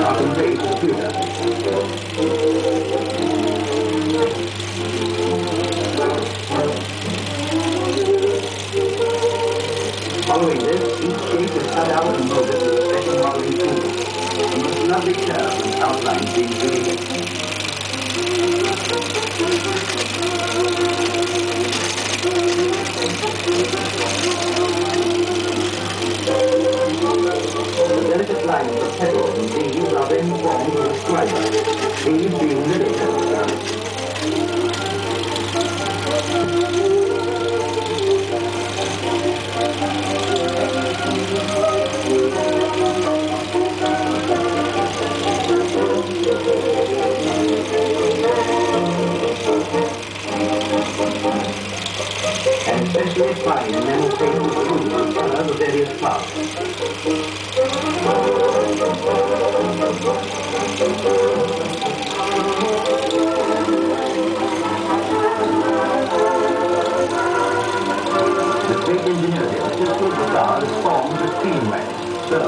are conveyed to the tutor. Following this, each shape is cut out and molded with a special modeling tool, and with lovely curves and outlines being created. The delicate lines of petals and leaves are then formed with a scriber, these being lily petals. And especially fine enamel paint with blue and colors of various plants. With great ingenuity, the crystal of the flower is formed with steam wax, so